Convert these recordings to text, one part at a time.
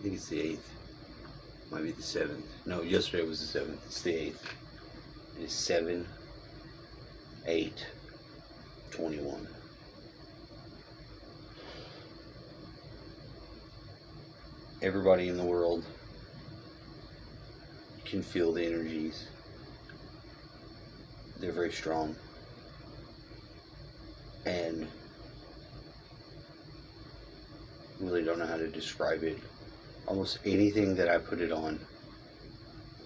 I think it's the 8th. Might be the 7th. No, yesterday was the 7th. It's the 8th. It is 7/8/21. Everybody in the world can feel the energies. They're very strong. And really don't know how to describe it. Almost anything that I put it on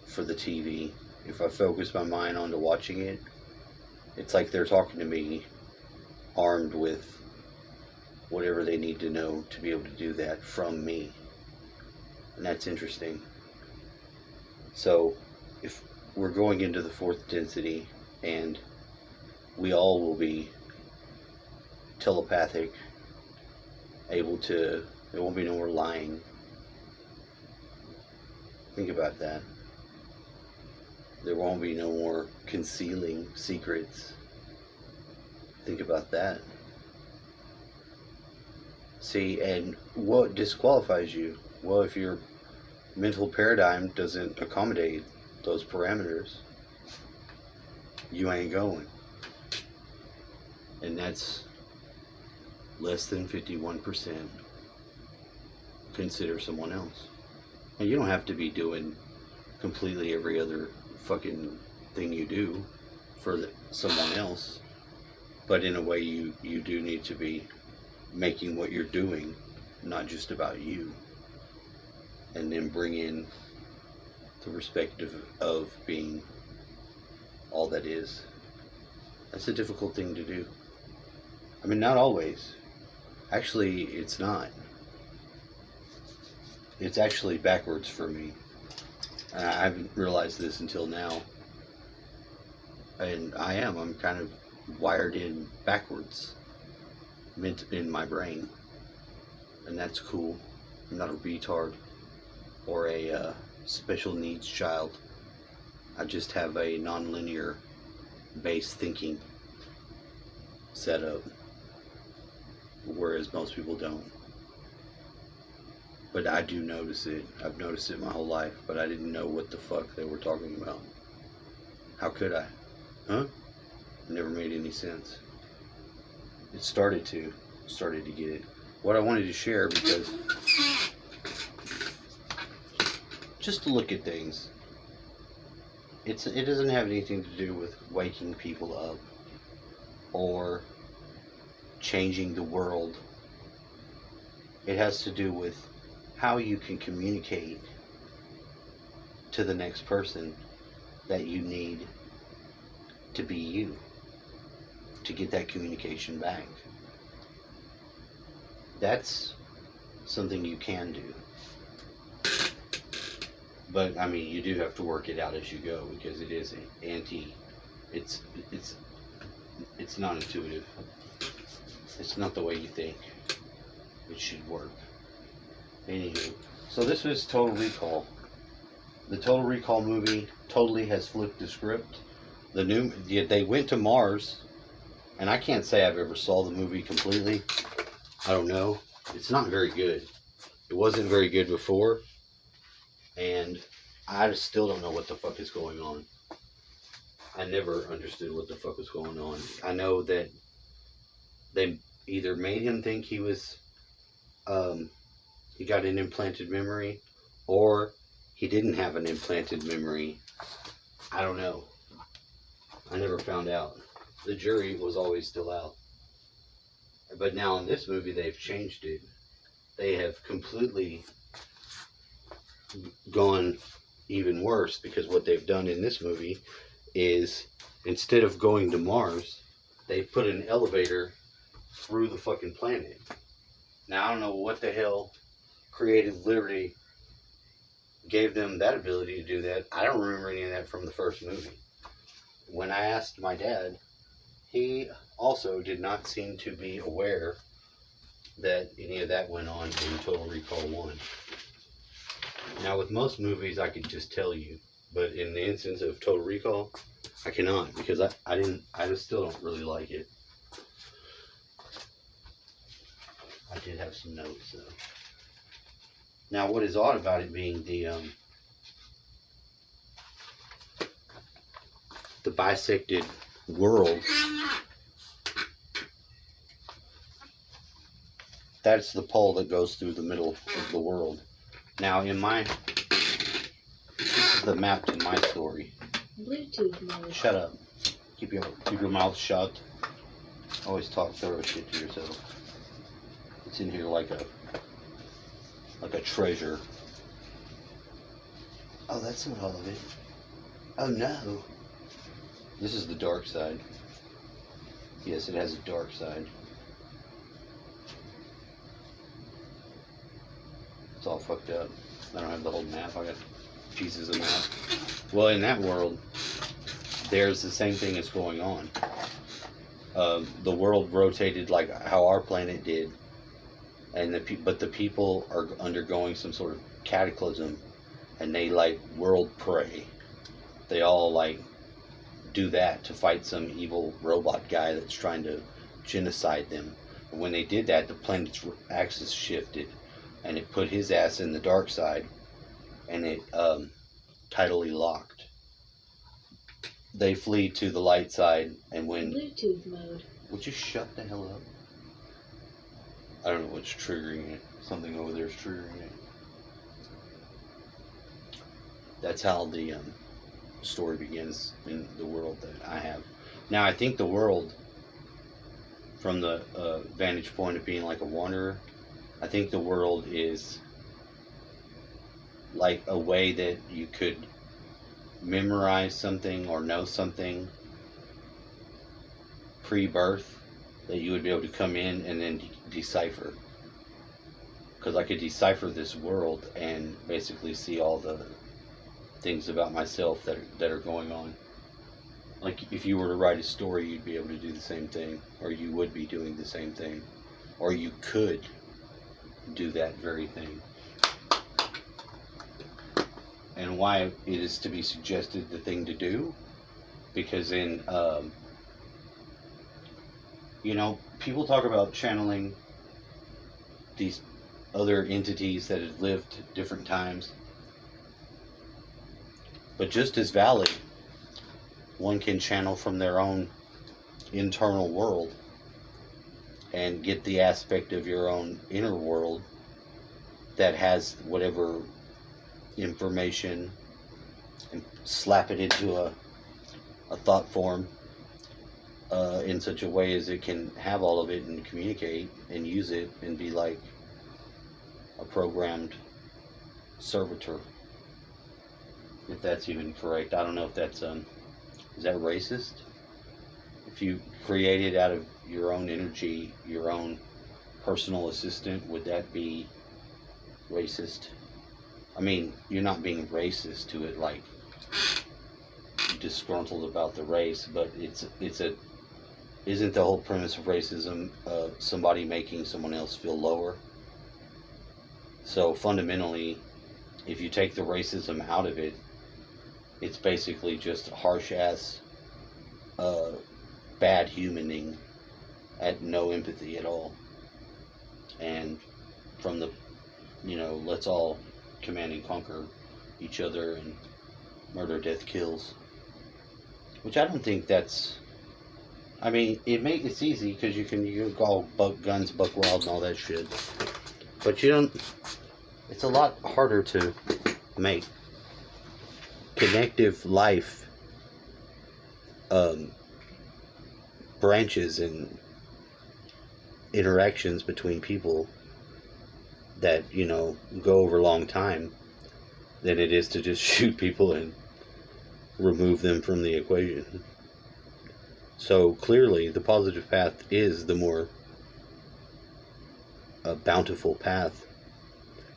for the TV, if I focus my mind onto watching it, it's like they're talking to me, armed with whatever they need to know to be able to do that from me. And that's interesting. So if we're going into the 4th density, and we all will be telepathic, able to, there won't be no more lying. Think about that. There won't be no more concealing secrets. Think about that. See, and what disqualifies you? Well, if your mental paradigm doesn't accommodate those parameters, you ain't going. And that's less than 51% consider someone else. And you don't have to be doing completely every other fucking thing you do for someone else, but in a way you do need to be making what you're doing not just about you, and then bring in the perspective of being all that is. That's a difficult thing to do. I mean, not always. Actually, it's not. It's actually backwards for me. I haven't realized this until now. And I'm kind of wired in backwards, meant in my brain. And that's cool. I'm not a retard or a special needs child. I just have a non-linear based thinking set up, whereas most people don't. But I do notice it. I've noticed it my whole life, but I didn't know what the fuck they were talking about. How could I? Huh? It never made any sense. It started to get it. What I wanted to share, because just to look at things, it doesn't have anything to do with waking people up or changing the world. It has to do with how you can communicate to the next person that you need to be you, to get that communication back. That's something you can do. But I mean, you do have to work it out as you go, because it is it's not intuitive. It's not the way you think it should work. Anywho, so this was Total Recall. The Total Recall movie totally has flipped the script. They went to Mars, and I can't say I've ever saw the movie completely. I don't know. It's not very good. It wasn't very good before, and I still don't know what the fuck is going on. I never understood what the fuck was going on. I know that they either made him think he was, he got an implanted memory, or he didn't have an implanted memory. I don't know. I never found out. The jury was always still out. But now in this movie, they've changed it. They have completely gone even worse, because what they've done in this movie is, instead of going to Mars, they put an elevator through the fucking planet. Now, I don't know what the hell creative liberty gave them that ability to do that. I don't remember any of that from the first movie. When I asked my dad, he also did not seem to be aware that any of that went on in Total Recall 1. Now, with most movies, I could just tell you, but in the instance of Total Recall, I cannot, because I just still don't really like it. I did have some notes, though. Now, what is odd about it being the bisected world, that's the pole that goes through the middle of the world. Now, this is the map to my story. Bluetooth mode. Shut up. Keep your mouth shut. Always talk thorough shit to yourself. It's in here like a treasure. Oh, that's not all of it. Oh no. This is the dark side. Yes, it has a dark side. It's all fucked up. I don't have the whole map. I got pieces of map. Well, in that world, there's the same thing that's going on. The world rotated like how our planet did, and but the people are undergoing some sort of cataclysm, and they like world pray. They all like do that to fight some evil robot guy that's trying to genocide them. And when they did that, the planet's axis shifted, and it put his ass in the dark side, and it tidally locked. They flee to the light side, and when Bluetooth mode. Would you shut the hell up? I don't know what's triggering it. Something over there is triggering it. That's how the story begins in the world that I have. Now, I think the world, from the vantage point of being like a wanderer, I think the world is like a way that you could memorize something or know something pre-birth, that you would be able to come in and then decipher. Because I could decipher this world and basically see all the things about myself that are going on. Like if you were to write a story, you'd be able to do the same thing, or you would be doing the same thing, or you could do that very thing. And why it is to be suggested the thing to do, because in people talk about channeling these other entities that have lived different times, but just as valid, one can channel from their own internal world and get the aspect of your own inner world that has whatever information and slap it into a thought form in such a way as it can have all of it and communicate and use it and be like a programmed servitor, if that's even correct. I don't know if that's is that racist? If you created out of your own energy your own personal assistant, would that be racist? I mean, you're not being racist to it, like disgruntled about the race, but isn't the whole premise of racism somebody making someone else feel lower? So fundamentally, if you take the racism out of it, it's basically just harsh ass bad humaning at no empathy at all. And from the let's all command and conquer each other and murder, death, kills, which I don't think that's, I mean, it's easy because you can call buck guns buck wild and all that shit, but it's a lot harder to make connective life branches and interactions between people that go over a long time than it is to just shoot people and remove them from the equation. So clearly the positive path is the more bountiful path.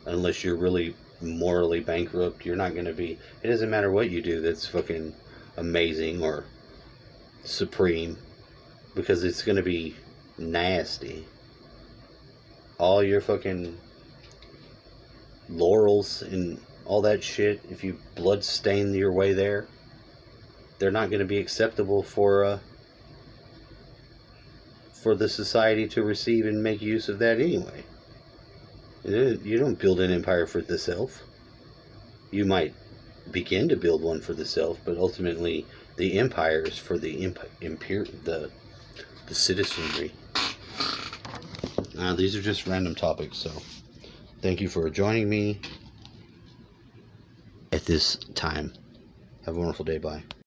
Unless you're really morally bankrupt, you're not going to be, it doesn't matter what you do that's fucking amazing or supreme, because it's going to be nasty. All your fucking laurels and all that shit, if you blood stain your way there, they're not going to be acceptable for the society to receive and make use of that anyway. You don't build an empire for the self. You might begin to build one for the self, but ultimately the empire is for the citizenry. These are just random topics, so thank you for joining me at this time. Have a wonderful day. Bye.